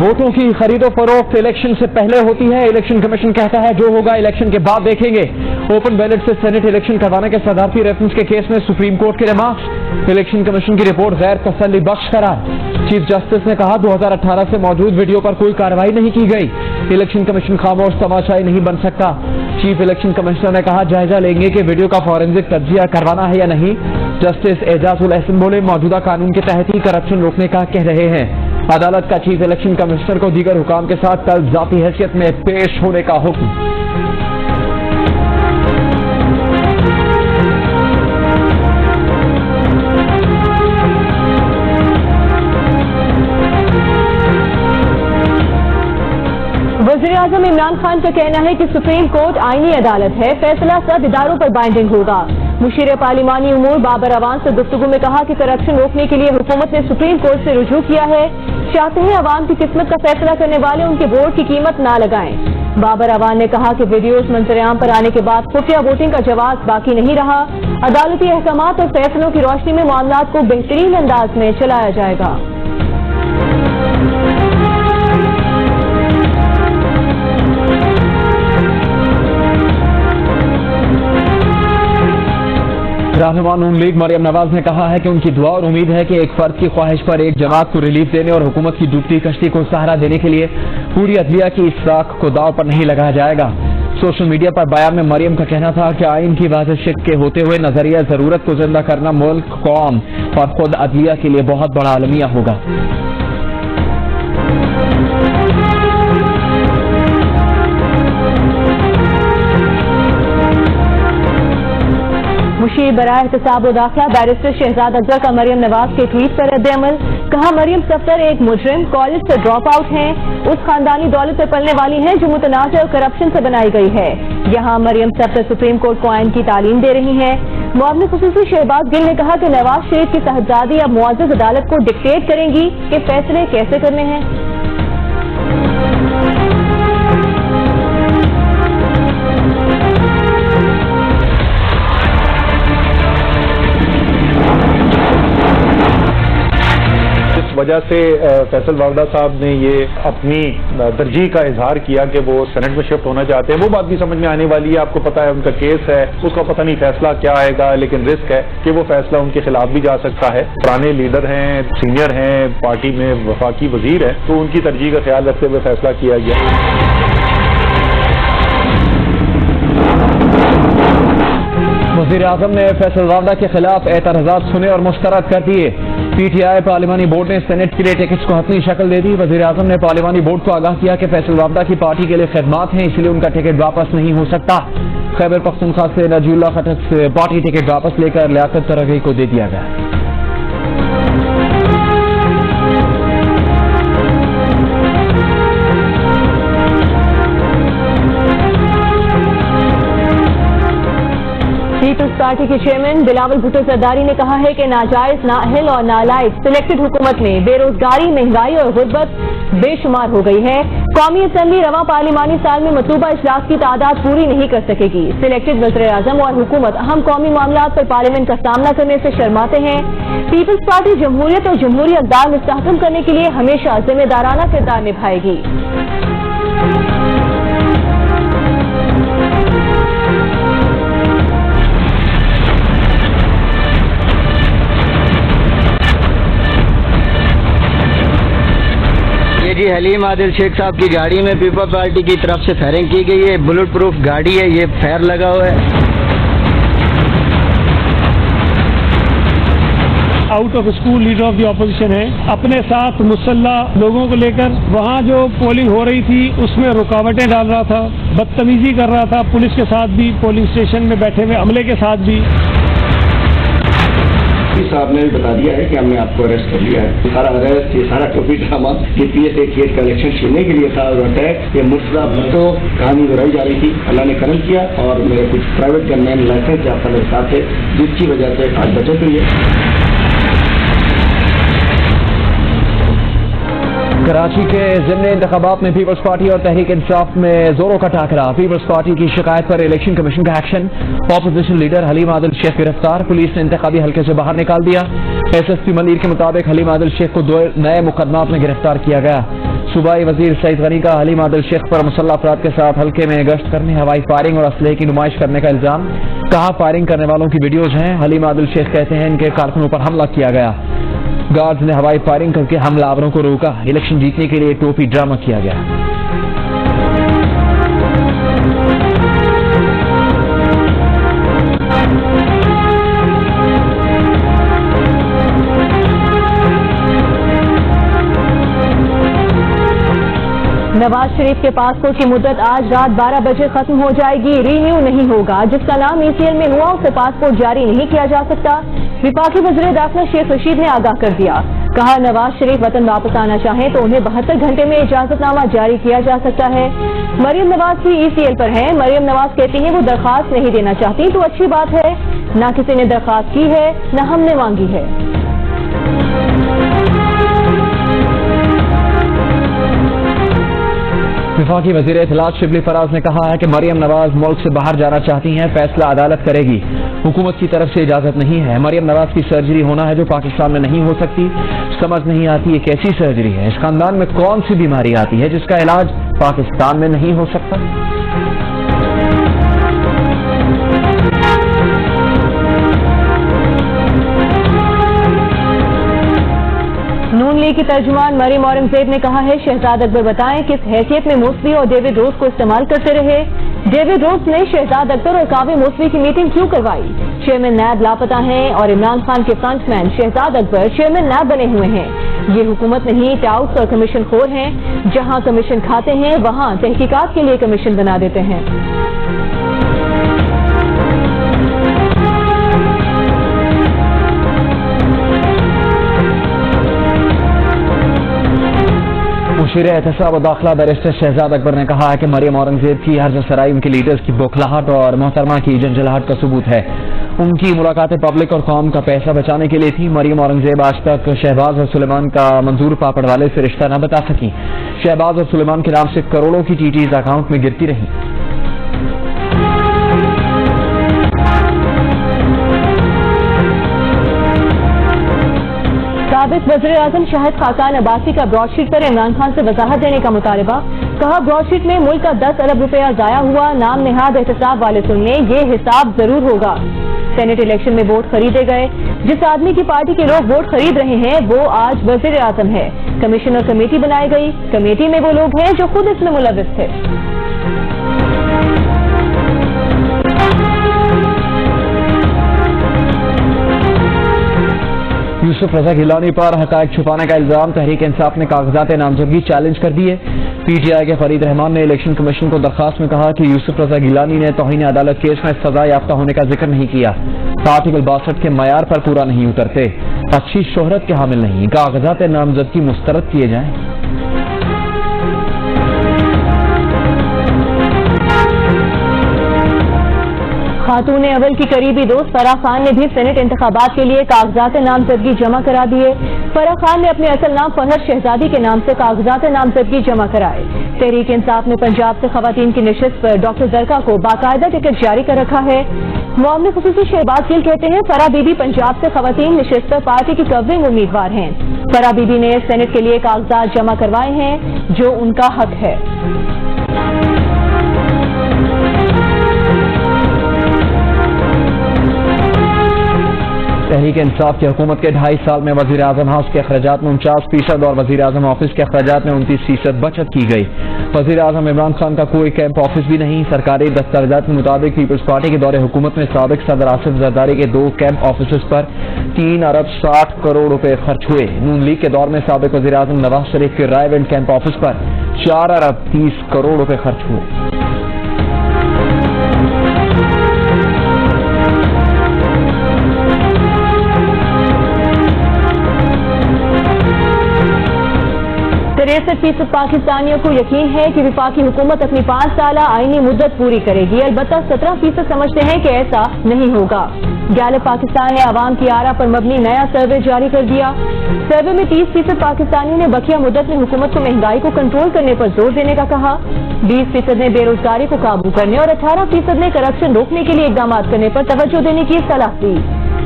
वोटों की खरीदो फरोख्त इलेक्शन से पहले होती है। इलेक्शन कमीशन कहता है जो होगा इलेक्शन के बाद देखेंगे। ओपन बैलेट से सेनेट इलेक्शन करवाने के सदारती रेफरेंस के केस में सुप्रीम कोर्ट के रिमार्क्स। इलेक्शन कमीशन की रिपोर्ट गैर तसल्ली बख्श करार। चीफ जस्टिस ने कहा 2018 से मौजूद वीडियो पर कोई कार्रवाई नहीं की गई। इलेक्शन कमीशन खामोश तमाशाई नहीं बन सकता। चीफ इलेक्शन कमिश्नर ने कहा जायजा लेंगे कि वीडियो का फॉरेंसिक तज्जिया करवाना है या नहीं। जस्टिस एजाजुल एहसन बोले मौजूदा कानून के तहत ही करप्शन रोकने का कह रहे हैं। अदालत का चीफ इलेक्शन कमिश्नर को दीगर हुकाम के साथ कल जाती हैसियत में पेश होने का हुक्म। वज़ीर-ए-आज़म इमरान खान का कहना है कि सुप्रीम कोर्ट आईनी अदालत है, फैसला सब इदारों पर बाइंडिंग होगा। मुशीर पार्लिमानी उमूर बाबर अवान से गुफ्तगू में कहा कि करप्शन रोकने के लिए हुकूमत ने सुप्रीम कोर्ट से रुजू किया है। चाहते हैं अवाम की किस्मत का फैसला करने वाले उनके वोट की कीमत ना लगाएं। बाबर अवान ने कहा कि वीडियोज मंजर-ए-आम पर आने के बाद खुफिया वोटिंग का जवाब बाकी नहीं रहा। अदालती अहकामात और फैसलों की रोशनी में मामलात को बेहतरीन अंदाज में चलाया जाएगा। रहनुमा नून लीग मरियम नवाज ने कहा है कि उनकी दुआ और उम्मीद है कि एक फर्द की ख्वाहिश पर एक जमात को रिलीफ देने और हुकूमत की डूबती कश्ती को सहारा देने के लिए पूरी अदलिया की इस्राक को दाव पर नहीं लगाया जाएगा। सोशल मीडिया पर बयान में मरियम का कहना था कि आइन की वाज़ेह के होते हुए नजरिया जरूरत को जिंदा करना मुल्क, कौम और खुद अदलिया के लिए बहुत बड़ा अलमिया होगा। मुशीर बराए एहतसाब व दाखिला बैरिस्टर शहजाद अजहर का मरियम नवाज के ट्वीट पर रद्द-ए-अमल। कहा मरियम सफ्तर एक मुजरिम कॉलेज से ड्रॉप आउट हैं, उस खानदानी दौलत से पलने वाली हैं जो मुतनाज़ और करप्शन से बनाई गई है। यहाँ मरियम सफ्तर सुप्रीम कोर्ट को आइन की तालीम दे रही हैं। मुआविन खुसूसी शहबाज गिल ने कहा कि नवाज शरीफ की साहबजादी अब मुअज़्ज़ज़ अदालत को डिक्टेट करेंगी कि फैसले कैसे करने हैं। वजह से फैसल वावड़ा साहब ने ये अपनी तरजीह का इजहार किया कि वो सेनेट में शिफ्ट होना चाहते हैं। वो बात भी समझ में आने वाली है। आपको पता है उनका केस है, उसका पता नहीं फैसला क्या आएगा, लेकिन रिस्क है कि वो फैसला उनके खिलाफ भी जा सकता है। पुराने लीडर हैं, सीनियर हैं, पार्टी में वफाकी वजीर है, तो उनकी तरजीह का ख्याल रखते हुए फैसला किया गया। वज़ीर-ए-आज़म ने फैसल वावड़ा के खिलाफ एतराज़ात सुने और मुस्तरद कर दिए। पीटीआई पार्लिमानी बोर्ड ने सेनेट के लिए टिकट्स को हतमी शक्ल दे दी। वज़ीर-ए-आज़म ने पार्लिमानी बोर्ड को आगाह किया कि फैसल वावड़ा की पार्टी के लिए खिदमात हैं, इसलिए उनका टिकट वापस नहीं हो सकता। खैबर पख्तूनख्वा से नजीउल्लाह खटक से पार्टी टिकट वापस लेकर लियाकत तरगई को दे दिया गया। पीपल्स पार्टी के चेयरमैन बिलावल भुट्टो जरदारी ने कहा है कि नाजायज, नाअहल और नालायक सिलेक्टेड हुकूमत में बेरोजगारी, महंगाई और गुर्बत बेशुमार हो गई है। कौमी असम्बली रवा पार्लिमानी साल में मतलूबा इजलास की तादाद पूरी नहीं कर सकेगी। सिलेक्टेड वज़ीर-ए-आज़म और हुकूमत अहम कौमी मामलात पर पार्लियामेंट का सामना करने से शर्माते हैं। पीपल्स पार्टी जमहूरियत और जमहूरी अक़दार मुस्तहकम करने के लिए हमेशा जिम्मेदाराना किरदार निभाएगी। जी हलीम आदिल शेख साहब की गाड़ी में पीपल्स पार्टी की तरफ से फायरिंग की गई है। बुलेट प्रूफ गाड़ी है, ये फायर लगा हुआ है। Out of school leader of the opposition है, अपने साथ मुसल्लह लोगों को लेकर वहाँ जो पोलिंग हो रही थी उसमें रुकावटें डाल रहा था, बदतमीजी कर रहा था पुलिस के साथ भी, पोलिंग स्टेशन में बैठे हुए अमले के साथ भी। साहब ने भी बता दिया है कि हमने आपको अरेस्ट कर लिया है। सारा अरेस्ट, ये सारा टोपी ड्रामा ये PSA केस का इलेक्शन छीनने के लिए था और अटैक ये मुर्तजा भुट्टो कहानी दोहराई जा रही थी। अल्लाह ने करम किया और मेरे कुछ प्राइवेट गनमैन लाइसेंस याफ्ता मेरे साथ थे, जिसकी वजह से आज बचत हुई है। कराची के ज़िमनी इंतखाबात में पीपल्स पार्टी और तहरीक इंसाफ में जोरों का टाकरा। पीपल्स पार्टी की शिकायत पर इलेक्शन कमीशन का action. Opposition leader Haleem Adil Sheikh गिरफ्तार, पुलिस ने इंतखाबी हल्के से बाहर निकाल दिया। SSP मलिर के मुताबिक हलीम आदिल शेख को 2 नए मुकदमात में गिरफ्तार किया गया। सूबाई वजीर सईद गनी का हलीम आदिल शेख पर मुसल्लह अफराद के साथ हल्के में गश्त करने, हवाई फायरिंग और असलहे की नुमाइश करने का इल्जाम। कहा फायरिंग करने वालों की वीडियोज हैं। हलीम आदिल शेख कहते हैं इनके कारकुनों पर हमला किया गया, गार्ड्स ने हवाई फायरिंग करके हमलावरों को रोका। इलेक्शन जीतने के लिए टोपी ड्रामा किया गया। नवाज शरीफ के पासपोर्ट की मुद्दत आज रात 12 बजे खत्म हो जाएगी। रीन्यू नहीं होगा। जिसका नाम ECL में हुआ उसे पासपोर्ट जारी नहीं किया जा सकता। विफाकी वज़ीर दाखिला शेख रशीद ने आगाह कर दिया। कहा नवाज शरीफ वतन वापस आना चाहें तो उन्हें 72 घंटे में इजाजतनामा जारी किया जा सकता है। मरियम नवाज भी ECL पर हैं। मरियम नवाज कहती हैं वो दरखास्त नहीं देना चाहती तो अच्छी बात है। ना किसी ने दरखास्त की है न हमने मांगी है। विफाकी वज़ीर इत्तलात शिबली फराज ने कहा है कि मरियम नवाज मुल्क से बाहर जाना चाहती हैं, फैसला अदालत करेगी। हुकूमत की तरफ से इजाजत नहीं है। मरियम नवाज की सर्जरी होना है जो पाकिस्तान में नहीं हो सकती। समझ नहीं आती ये कैसी सर्जरी है। इस खानदान में कौन सी बीमारी आती है जिसका इलाज पाकिस्तान में नहीं हो सकता। नून लीग की तर्जुमान मरियम औरंगजेब ने कहा है शहजाद अकबर बताएं किस हैसियत में मौसवी और डेविड रोज को इस्तेमाल करते रहे। डेविड रोज ने शहजाद अकबर और कावी मौसवी की मीटिंग क्यों करवाई। चेयरमैन नैब लापता हैं और इमरान खान के फ्रंटमैन शहजाद अकबर चेयरमैन नैब बने हुए हैं। ये हुकूमत नहीं टाउट्स और कमीशन खोर हैं। जहां कमीशन खाते हैं वहां तहकीकात के लिए कमीशन बना देते हैं। मुशीर एहतसाब और दाखिला बैरिस्टर शहजाद अकबर ने कहा है कि मरियम औरंगजेब की हर्ज सराई उनके लीडर्स की बौखलाहट और मोहतरमा की जंजलाहट का सबूत है। उनकी मुलाकातें पब्लिक और कौम का पैसा बचाने के लिए थी। मरियम औरंगजेब आज तक शहबाज और सुलेमान का मंजूर पापड़ वाले से रिश्ता न बता सकी। शहबाज और सुलेमान के नाम से करोड़ों की टीटीज अकाउंट में गिरती रही। साबिक वज़ीर आज़म शाहिद खाकान अब्बासी का ब्रॉडशीट पर इमरान खान से वजाहत देने का मुतालबा। कहा ब्रॉडशीट में मुल्क का 10 अरब रुपया जाया हुआ, नाम नेहाद एहतसाब वाले सुनने ये हिसाब जरूर होगा। सेनेट इलेक्शन में वोट खरीदे गए। जिस आदमी की पार्टी के लोग वोट खरीद रहे हैं वो आज वज़ीर आज़म है। कमीशन और कमेटी बनाई गई। कमेटी में वो लोग हैं जो खुद इसमें मुलविस थे। यूसुफ रजा गिलानी पर हकायक छुपाने का इल्जाम। तहरीक इंसाफ ने कागजात नामजदगी चैलेंज कर दिए। PTI के फरीद रहमान ने इलेक्शन कमीशन को दरखास्त में कहा कि यूसुफ रजा गिलानी ने तौहीन अदालत केस में सजा याफ्ता होने का जिक्र नहीं किया। आर्टिकल 62 के मयार पर पूरा नहीं उतरते। अच्छी शोहरत के हामिल नहीं। कागजात नामजदगी मुस्तरद किए जाएं। खातून अव्वल की करीबी दोस्त फराह खान ने भी सेनेट इंतखाबात के लिए कागजात नामजदगी जमा करा दिए। फराह खान ने अपने असल नाम फरहत शहजादी के नाम से कागजात नामजदगी जमा कराए। तहरीक इंसाफ ने पंजाब से खवातीन की निशिस्त पर डॉक्टर जरका को बाकायदा टिकट जारी कर रखा है। मामले खुसूसी शहबाज गिल कहते हैं फराह बीबी पंजाब से खवातीन निशिस्त पर पार्टी की कवरिंग उम्मीदवार हैं। फराह बीबी ने सेनेट के लिए कागजात जमा करवाए हैं जो उनका हक है। तहरीक इंसाफ की हुकूमत के 2.5 साल में वज़ीर आज़म हाउस के अखराजात में 49% और वज़ीर आज़म ऑफिस के अखराजात में 29% बचत की गई। वज़ीर आज़म इमरान खान का कोई कैंप ऑफिस भी नहीं। सरकारी दस्तावेजात के मुताबिक पीपल्स पार्टी के दौरे हुकूमत में साबिक सदर आसिफ जरदारी के 2 कैंप ऑफिस पर 3 अरब 60 करोड़ रुपए खर्च हुए। नून लीग के दौर में साबिक वज़ीर आज़म नवाज शरीफ के रायवेंड कैंप ऑफिस पर 4 अरब 30 करोड़ रुपए खर्च हुए। %63 पाकिस्तानियों को यकीन है कि विफाकी हुकूमत अपनी 5 साल आईनी मुद्दत पूरी करेगी। अलबत्ता 17% समझते हैं कि ऐसा नहीं होगा। गैलप पाकिस्तान ने आवाम की आरा पर मबनी नया सर्वे जारी कर दिया। सर्वे में 30% पाकिस्तानियों ने बकिया मुद्दत में हुकूमत को महंगाई को कंट्रोल करने पर जोर देने का कहा। 20% ने बेरोजगारी को काबू करने और 18% ने करप्शन रोकने के लिए इकदाम करने पर तवज्जो देने की सलाह दी।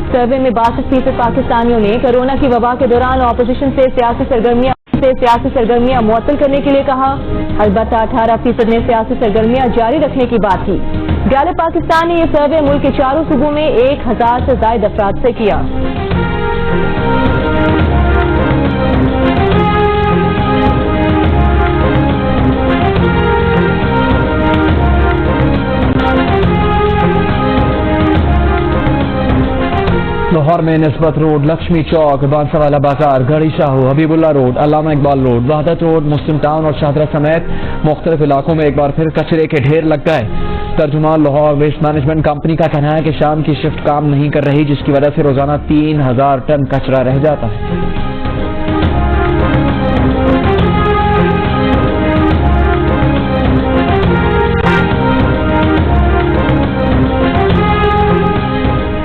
सर्वे में 62% पाकिस्तानियों ने कोरोना की वबा के दौरान ऑपोजिशन से सियासी सरगर्मियां से सियासी सरगर्मियां मुअत्तल करने के लिए कहा। अलबत्ता 18% ने सियासी सरगर्मियां जारी रखने की बात की। गैलप पाकिस्तान ने यह सर्वे मुल्क के 4 सूबों में 1000 से ज्यादा अफराद से किया। लाहौर में निस्बत रोड, लक्ष्मी चौक, बांसावाला बाजार, गढ़ी शाहू, हबीबुल्ला रोड, अल्लामा इकबाल रोड, वहदत रोड, मुस्लिम टाउन और शाहदरा समेत मुख्तलिफ इलाकों में एक बार फिर कचरे के ढेर लग गए। तर्जुमान लाहौर वेस्ट मैनेजमेंट कंपनी का कहना है कि शाम की शिफ्ट काम नहीं कर रही, जिसकी वजह से रोजाना 3000 टन कचरा रह जाता है।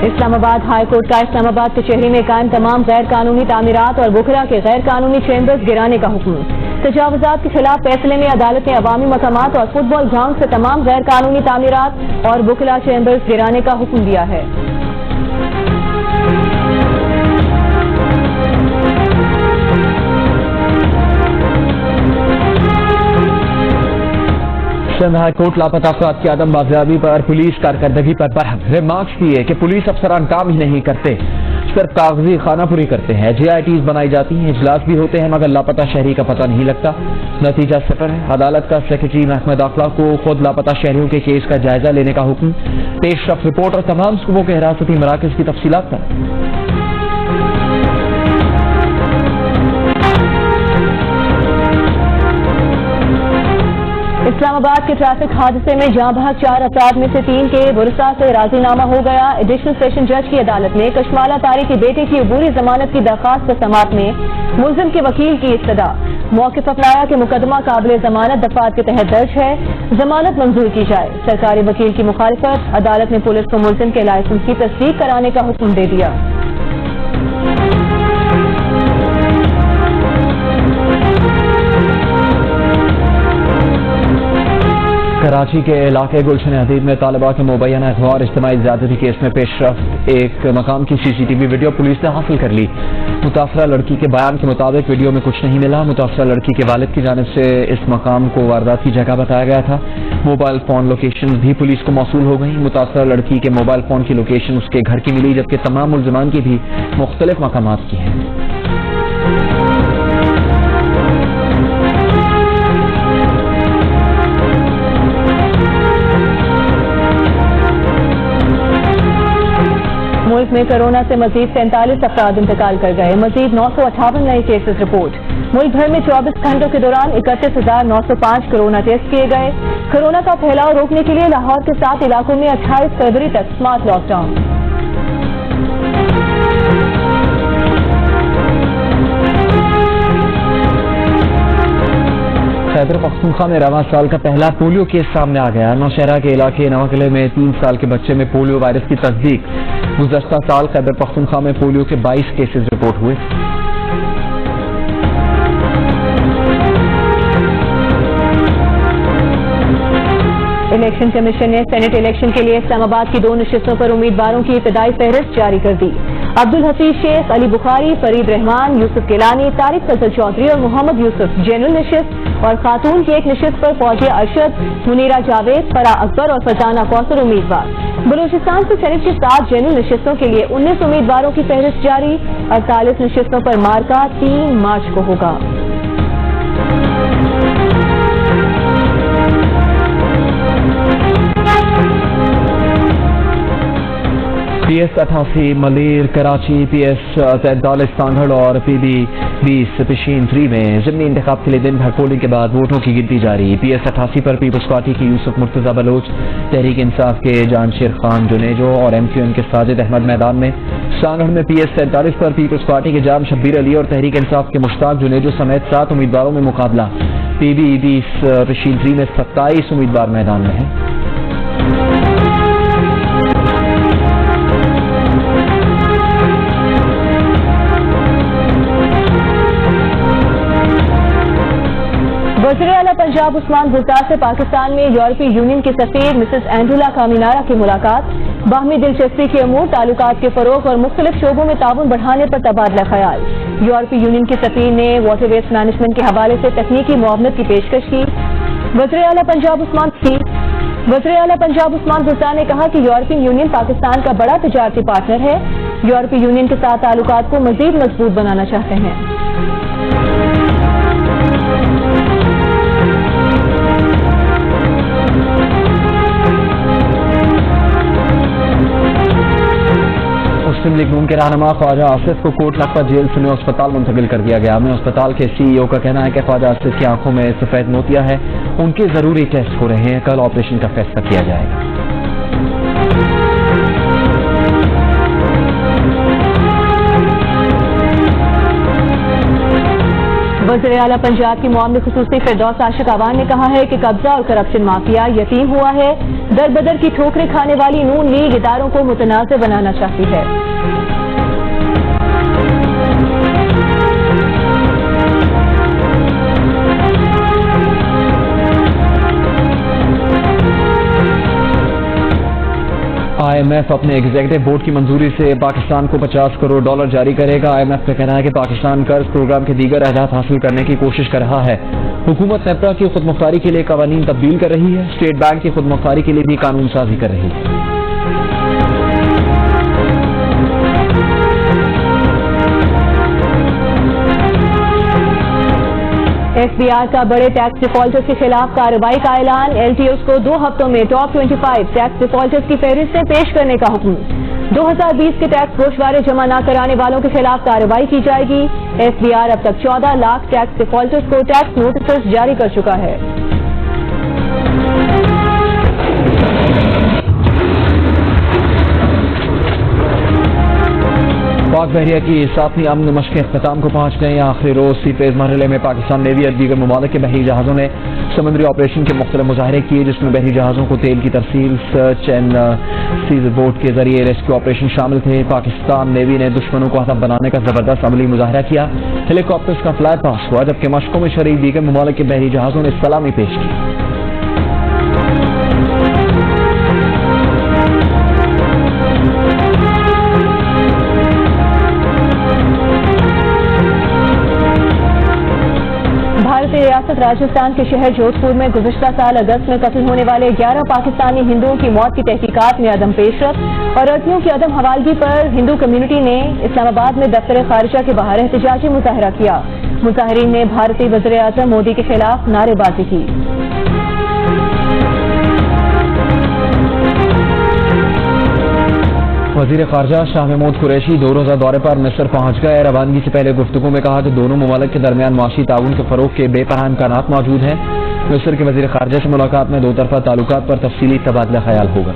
इस्लामाबाद हाई कोर्ट का इस्लामाबाद कचहरी में कायम तमाम गैर कानूनी तामीरात और बुखरा के गैर कानूनी चैम्बर्स गिराने का हुक्म। तजावुजात के खिलाफ फैसले में अदालत ने अवामी मकामात और फुटबॉल ग्राउंड से तमाम गैर कानूनी तामीरात और बुखरा चैम्बर्स गिराने का हुक्म दिया है। सिंध हाई कोर्ट लापता अफराद की आदम बाजियाबी पर पुलिस कारकर्दगी पर बरहम रिमार्क्स किए कि पुलिस अफसरान काम ही नहीं करते, सिर्फ कागजी खानापुरी करते हैं। JITs बनाई जाती हैं, इजलास भी होते हैं, मगर लापता शहरी का पता नहीं लगता। नतीजा सिफर है। अदालत का सेक्रेटरी महकमा दाखिला को खुद लापता शहरियों के केस का जायजा लेने का हुक्म। पेशरफ रिपोर्ट और तमाम सूबों के हिरासती मराकज की तफसीलात पर। इस्लामाबाद के ट्रैफिक हादसे में जाँ बहक 4 अफराद में से 3 के बुरसा से राजीनामा हो गया। एडिशनल सेशन जज की अदालत ने कशमाला तारी के बेटे की अबूरी जमानत की दरखास्त पर समाअत में मुलजिम के वकील की इस्तदा। मौक़िफ़ अपनाया कि मुकदमा काबिल जमानत दफात के तहत दर्ज है, जमानत मंजूर की जाए। सरकारी वकील की मुखालिफत। अदालत ने पुलिस को मुलजिम के लाइसेंस की तस्दीक कराने का हुक्म दे दिया। कराची के इलाके गुलशन हदीद में तालिबा के मुबैना अगवा और इज्तिमाई ज़्यादती केस में पेशरफ एक मकाम की CCTV वीडियो पुलिस ने हासिल कर ली। मुतासरा लड़की के बयान के मुताबिक वीडियो में कुछ नहीं मिला। मुतासरा लड़की के वालिद की जानिब से इस मकाम को वारदात की जगह बताया गया था। मोबाइल फोन लोकेशन भी पुलिस को मौसूल हो गई। मुतासरा लड़की के मोबाइल फोन की लोकेशन उसके घर की मिली, जबकि तमाम मुल्जिमान की भी मुख्तलिफ मकामात की है। मुल्क में कोरोना से मजीद 43 अफराद इंतकाल कर गए। मजीद 958 नए केसेस रिपोर्ट। मुल्क भर में 24 घंटों के दौरान 31,905 कोरोना टेस्ट किए गए। कोरोना का फैलाव रोकने के लिए लाहौर के 7 इलाकों में 28 फरवरी तक स्मार्ट लॉकडाउन। खैबर पख्तूनख्वा में रवां साल का पहला पोलियो केस सामने आ गया। नौशहरा के इलाके नवाकिले में 3 साल के बच्चे में पोलियो वायरस की तस्दीक। गुज़श्ता साल खैबर पख्तूनख्वा में पोलियो के 22 केसेस रिपोर्ट हुए। इलेक्शन कमीशन ने सेनेट इलेक्शन के लिए इस्लामाबाद की 2 नशिस्तों पर उम्मीदवारों की इब्तदाई फहरिस्त जारी कर दी। अब्दुल हफीज शेख, अली बुखारी, फरीद रहमान, यूसुफ गिलानी, तारिक फजल चौधरी और मोहम्मद यूसुफ जनरल नशिस्त और खातून की एक नशिस्त पर फौजिया अरशद, मुनीरा जावेद, फराह अकबर और फरजाना कौसर उम्मीदवार। बलूचिस्तान से सेनेट की 7 जनरल नशिस्तों के लिए 19 उम्मीदवारों की फहरिस्त जारी। 48 नशिस्तों पर मार्का 3 मार्च को होगा। PS 88 मलीर कराची, PS 43 सांगड़ और PB 20 पिशीन 3 में ज़िमनी इंतखाब के लिए दिन भर पोलिंग के बाद वोटों की गिनती जारी। PS 88 पर पीपल्स पार्टी की यूसुफ मुर्तजा बलोच, तहरीक इंसाफ के जानशेर खान जुनेजो और MQM के साजिद अहमद मैदान में। सांगड़ में PS 43 पर पीपल्स पार्टी के जाम शब्बीर अली और तहरीक इंसाफ के मुश्ताक जुनेजो समेत 7 उम्मीदवारों में मुकाबला। PB 20 पिशीन 3 में 27 उम्मीदवार मैदान में हैं। वज़ीर आला पंजाब उस्मान गुलजार से पाकिस्तान में यूरोपीय यूनियन के सफीर मिसेस एंडुला कामिनारा की मुलाकात। बाहमी दिलचस्पी के अमूर, ताल्लुकात के फरोग और मुख्तलिफ शोबों में ताउन बढ़ाने पर तबादला ख्याल। यूरोपीय यूनियन के सफीर ने वाटर वेस्ट मैनेजमेंट के हवाले से तकनीकी मुआवनत की पेशकश की। वज़ीर-ए-आला पंजाब उस्मान गुलजार ने कहा कि यूरोपीय यूनियन पाकिस्तान का बड़ा तिजारती पार्टनर है। यूरोपीय यूनियन के साथ ताल्लुकात को मजीद मजबूत बनाना चाहते हैं। मुस्लिम लीग नून के रहनुमा ख्वाजा आसिफ को कोर्ट लखपत जेल से अस्पताल मुंतकिल कर दिया गया। अस्पताल के CEO का कहना है कि ख्वाजा आसिफ की आंखों में सफेद मोतिया है, उनके जरूरी टेस्ट हो रहे हैं, कल ऑपरेशन का फैसला किया जाएगा। वज़ीर-ए-आला पंजाब की मुआविन खुसूसी फिरदौस आशिक अवान ने कहा है कि कब्जा और करप्शन माफिया यतीम हुआ है। दर बदर की ठोकरें खाने वाली नून लीग इदारों को मुतनाज़ बनाना चाहती है। IMF अपने एग्जीक्यूटिव बोर्ड की मंजूरी से पाकिस्तान को $50 करोड़ जारी करेगा। IMF का कहना है कि पाकिस्तान कर्ज प्रोग्राम के दीगर अहदाफ हासिल करने की कोशिश कर रहा है। हुकूमत नेपरा की खुदमुख्तारी के लिए कवानीन तब्दील कर रही है। स्टेट बैंक की खुदमुख्तारी के लिए भी कानून साजी कर रही है। FBI का बड़े टैक्स डिफॉल्टर्स के खिलाफ कार्रवाई का ऐलान। LTOs को 2 हफ्तों में टॉप 25 टैक्स डिफॉल्टर्स की फहरिस्तें पेश करने का हुक्म। 2020 के टैक्स गोशवारे जमा न कराने वालों के खिलाफ कार्रवाई की जाएगी। FBI अब तक 14 लाख टैक्स डिफॉल्टर्स को टैक्स नोटिस जारी कर चुका है। पाक बहरिया की 7वीं अमन मशक़ें इख्तिताम को पहुंच गई। आखिरी रोज सी फेज मरहले में पाकिस्तान नेवी और दीगर ममालिक के बहरी जहाज़ों ने समुद्री ऑपरेशन के मुख्तलिफ मुजाहरे किए, जिसमें बहरी जहाज़ों को तेल की तरसील, सर्च एंड सीज बोट के जरिए रेस्क्यू ऑपरेशन शामिल थे। पाकिस्तान नेवी ने दुश्मनों को हदफ बनाने का जबरदस्त अमली मुजाहरा किया। हेलीकॉप्टर्स का फ्लाई पास हुआ, जबकि मशकों में शरीक दीगर ममालिक के बहरी जहाज़ों ने सलामी पेश की। भारतीय रियासत राजस्थान के शहर जोधपुर में गुज़िश्ता साल अगस्त में कत्ल होने वाले 11 पाकिस्तानी हिंदुओं की मौत की तहकीकात में अदम पेशरफ और अर्थीयों की अदम हवालगी पर हिंदू कम्युनिटी ने इस्लामाबाद में दफ्तर खारिजा के बाहर एहतजाजी मुजाहरा किया। मुजाहरीन ने भारतीय वज़ीर-ए-आज़म मोदी के खिलाफ नारेबाजी की। वज़ीर ख़ारजा शाह महमूद कुरैशी 2 रोज़ा दौरे पर मिस्र पहुंच गए। रवानगी से पहले गुफ्तगू में कहा कि दोनों ममालिक के दरमियान माशी ताउन के फरोग के बेपनाह इम्कानात मौजूद हैं। मिस्र के वज़ीर ख़ारजा से मुलाकात में 2 तरफ़ा ताल्लुकात पर तफसीली तबादला ख्याल होगा।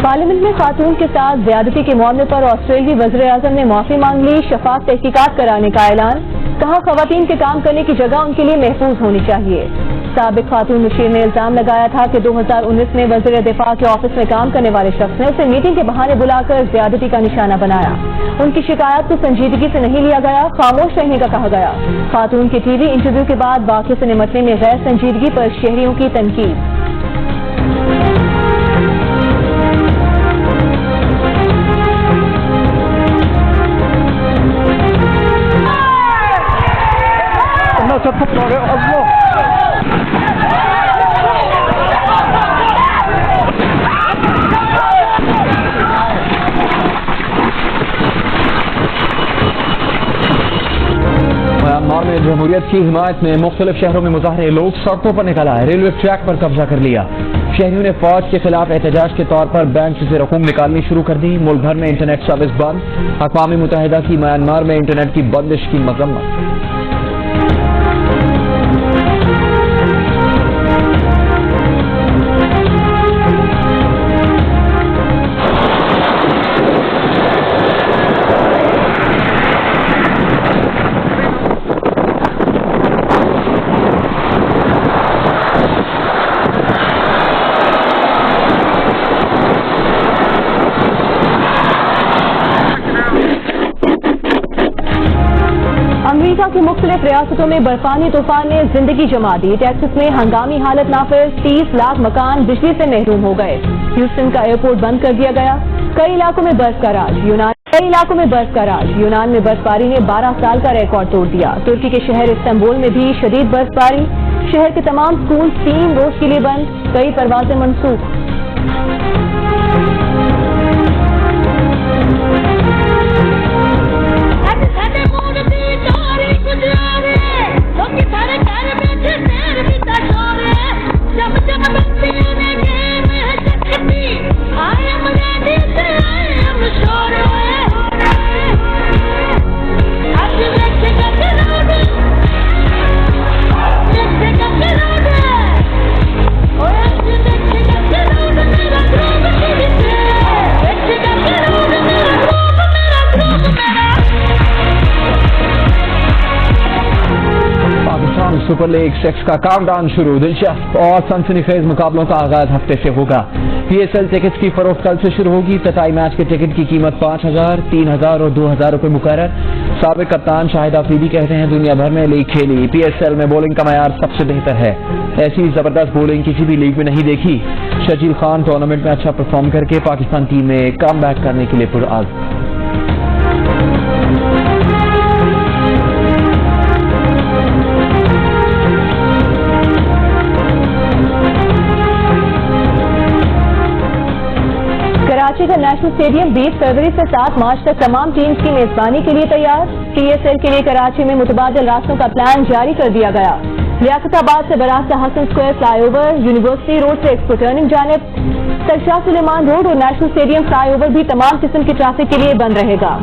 पार्लियामेंट में खातून के साथ ज्यादती के मामले पर ऑस्ट्रेलियाई वज़ीर-ए-आज़म ने माफी मांग ली। शफाफ तहकीकात कराने का ऐलान। कहा खवातीन के काम करने की जगह उनके लिए महफूज होनी चाहिए। साबिक खातून मुशीर ने इल्जाम लगाया था कि 2019 में वज़ीर दिफा के ऑफिस में काम करने वाले शख्स ने उसे मीटिंग के बहाने बुलाकर ज्यादती का निशाना बनाया। उनकी शिकायत को संजीदगी से नहीं लिया गया, खामोश रहने का कहा गया। खातून के टीवी इंटरव्यू के बाद वाक़े से निपटने में गैर संजीदगी पर शहरियों की तनकीद। म्यांमार में जमहूरियत की हिमायत में मुख्तलिफ शहरों में मुजाहरे, लोग सड़कों पर निकल आए, रेलवे ट्रैक पर कब्जा कर लिया। शहरियों ने फौज के खिलाफ एहतजाज के तौर पर बैंक से रकूम निकालनी शुरू कर दी। मुल्क भर में इंटरनेट सर्विस बंद। अक़वाम मुत्तहिदा की म्यांमार में इंटरनेट की बंदिश की मजम्मत। अमेरिका के की मुख्तलिफ रियासतों में बर्फानी तूफान ने जिंदगी जमा दी। टेक्सास में हंगामी हालत नाफिज, 30 लाख मकान बिजली से महरूम हो गए। ह्यूस्टन का एयरपोर्ट बंद कर दिया गया। कई इलाकों में बर्फ का राज। यूनान में बर्फबारी ने 12 साल का रिकॉर्ड तोड़ दिया। तुर्की के शहर इस्तांबुल में भी शदीद बर्फबारी। शहर के तमाम स्कूल 3 रोज के लिए बंद, कई परवाजें मनसूख। सुपर लीग 6 का काउंटडाउन शुरू। दिलचस्प और सनसनीखेज मुकाबलों का आगाज हफ्ते से होगा। पीएसएल टिकट्स की फरोख्त कल से शुरू होगी। तय मैच के टिकट की कीमत 5,000, 3,000 और 2,000 रुपए मुकर्रर। साबिक कप्तान शाहिद अफरीदी कहते हैं दुनिया भर में लीग खेली, पीएसएल में बॉलिंग का मयार सबसे बेहतर है। ऐसी जबरदस्त बॉलिंग किसी भी लीग में नहीं देखी। शर्जील खान टूर्नामेंट में अच्छा परफॉर्म करके पाकिस्तान टीम में कम बैक करने के लिए पुरअज़्म। कराची का नेशनल स्टेडियम 20 फरवरी से 7 मार्च तक तमाम टीम्स की मेजबानी के लिए तैयार। पीएसएल के लिए कराची में मुतबादिल रास्तों का प्लान जारी कर दिया गया। लियाकताबाद से बरास्ता Hasan Square flyover, University Road से एक्सपो टर्निंग जानिब तक शाह सुलेमान रोड और नेशनल स्टेडियम फ्लाईओवर भी तमाम किस्म की ट्रैफिक के लिए बंद रहेगा।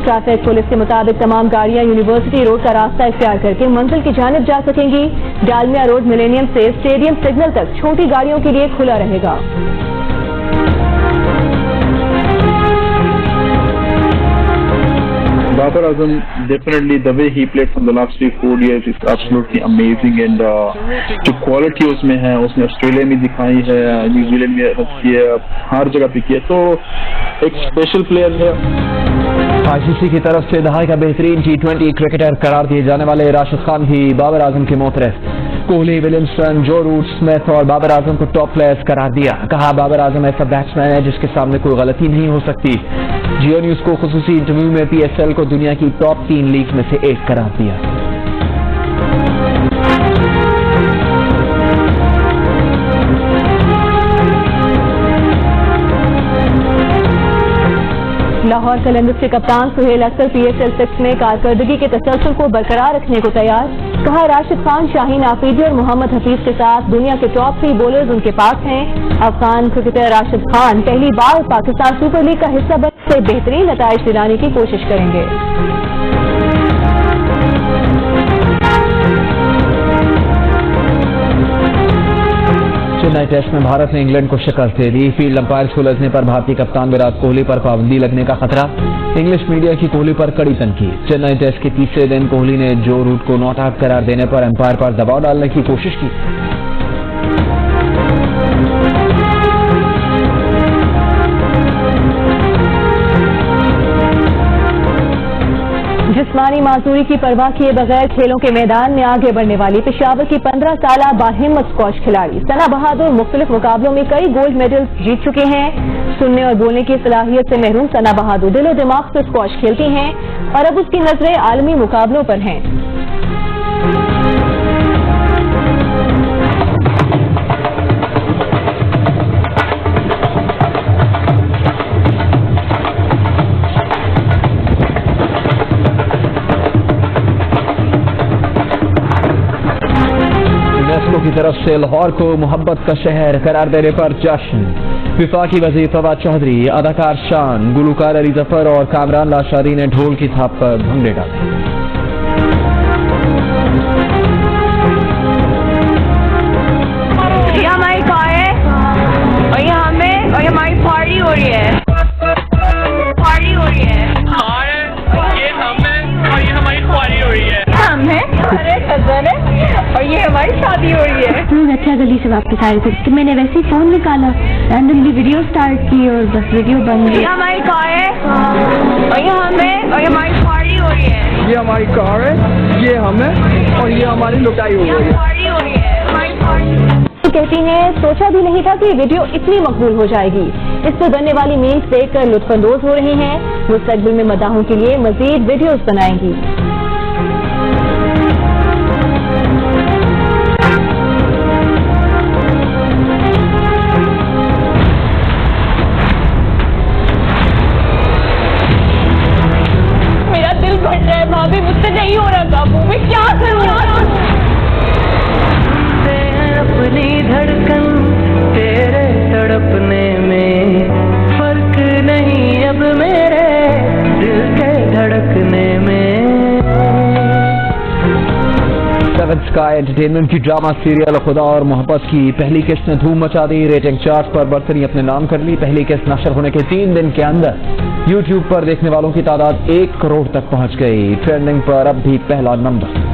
ट्रैफिक पुलिस के मुताबिक तमाम गाड़ियां यूनिवर्सिटी रोड का रास्ता इख्तियार करके मंजिल की जानिब जा सकेंगी। डालमिया रोड मिलेनियम से स्टेडियम सिग्नल तक छोटी गाड़ियों के लिए खुला रहेगा। Babar Azam, definitely the way he played from the last 3-4 years is absolutely amazing and जो क्वालिटी उसमें है उसने ऑस्ट्रेलिया में दिखाई है, न्यूजीलैंड में की है, हर जगह पे की है, तो एक स्पेशल प्लेयर है। आईसीसी की तरफ से दहाई का बेहतरीन T20 क्रिकेटर करार दिए जाने वाले राशिद खान भी बाबर आजम के मोतरफ। कोहली, विलियमसन, जो रूट, स्मिथ और बाबर आजम को टॉप प्लेयर्स करार दिया। कहा बाबर आजम ऐसा बैट्समैन है जिसके सामने कोई गलती नहीं हो सकती। जियो न्यूज को खुसूसी इंटरव्यू में पीएसएल को दुनिया की टॉप 3 लीग में से एक करार दिया। लाहौर कलंदर्स के कप्तान सुहेल अख्तर पीएसएल 6 में कारकर्दगी के तसलसल को बरकरार रखने को तैयार। कहा राशिद खान, शाहीन आफरीदी और मोहम्मद हफीज के साथ दुनिया के टॉप 3 बॉलर्स उनके पास हैं। अफगान क्रिकेटर राशिद खान पहली बार पाकिस्तान सुपर लीग का हिस्सा बनने से बेहतरीन नताइज दिलाने की कोशिश करेंगे। चेन्नई टेस्ट में भारत ने इंग्लैंड को शिकस्त दे दी। फील्ड अंपायर्स को उलझने पर भारतीय कप्तान विराट कोहली पर पाबंदी लगने का खतरा। इंग्लिश मीडिया की कोहली पर कड़ी तनकीद। चेन्नई टेस्ट के तीसरे दिन कोहली ने जो रूट को नॉट आउट करार देने पर अंपायर पर दबाव डालने की कोशिश की। जिस्मानी माजूरी की परवाह किए बगैर खेलों के मैदान में आगे बढ़ने वाली पेशावर की 15 साला बाहिम्मत स्क्वॉश खिलाड़ी सना बहादुर मुख्तलिफ मुकाबलों में कई गोल्ड मेडल्स जीत चुके हैं। सुनने और बोलने की सलाहियत से महरूम सना बहादुर दिलो दिमाग से स्क्वॉश खेलती हैं और अब उसकी नजरें आलमी मुकाबलों पर हैं। की तरफ से लाहौर को मोहब्बत का शहर करार देने पर जश्न। विफाकी वजीर फवाद चौधरी, अदाकार शान, गुलकार अली जफर और कामरान लाशारी ने ढोल की थाप पर भंगड़े डाले। ये हमारी कार है और ये हमें और ये हमारी पार्टी हो रही है। पार्टी हो रही है और ये हमें और ये हमारी पार्टी हो रही है। हम है अरे कजन है और ये हमारी शादी हो रही है। अच्छा गली से वापस आए थे तो मैंने वैसे ही फोन निकाला, रैंडमली वीडियो स्टार्ट की और बस वीडियो बन गई। ये हमारी कार है और ये हमें और ये हमारी पार्टी हो रही है। ये हमारी कार है, ये हम है और ये हमारी लुटाई हो गई है। पार्टी हो रही है, हमारी पार्टी। कहती हैं सोचा भी नहीं था कि वीडियो इतनी मकबूल हो जाएगी। इस पर बनने वाली मीम्स देखकर लुत्फानंदोज हो रही हैं। मुस्तकबिल में मदाहों के लिए मजीद वीडियोस बनाएंगी। मेरा दिल फट रहा है भाभी, मुझसे नहीं हो रहा काबू, मैं क्या करूँ? अपनी धड़कन तेरे तड़पने में फर्क नहीं अब मेरे दिल के धड़कने में। सेवन स्काई एंटरटेनमेंट की ड्रामा सीरियल खुदा और मोहब्बत की पहली किस्त ने धूम मचा दी। रेटिंग चार्ट पर बर्तरी अपने नाम कर ली। पहली किस्त नशर होने के 3 दिन के अंदर YouTube पर देखने वालों की तादाद 1 करोड़ तक पहुंच गई। ट्रेंडिंग पर अब भी पहला नंबर।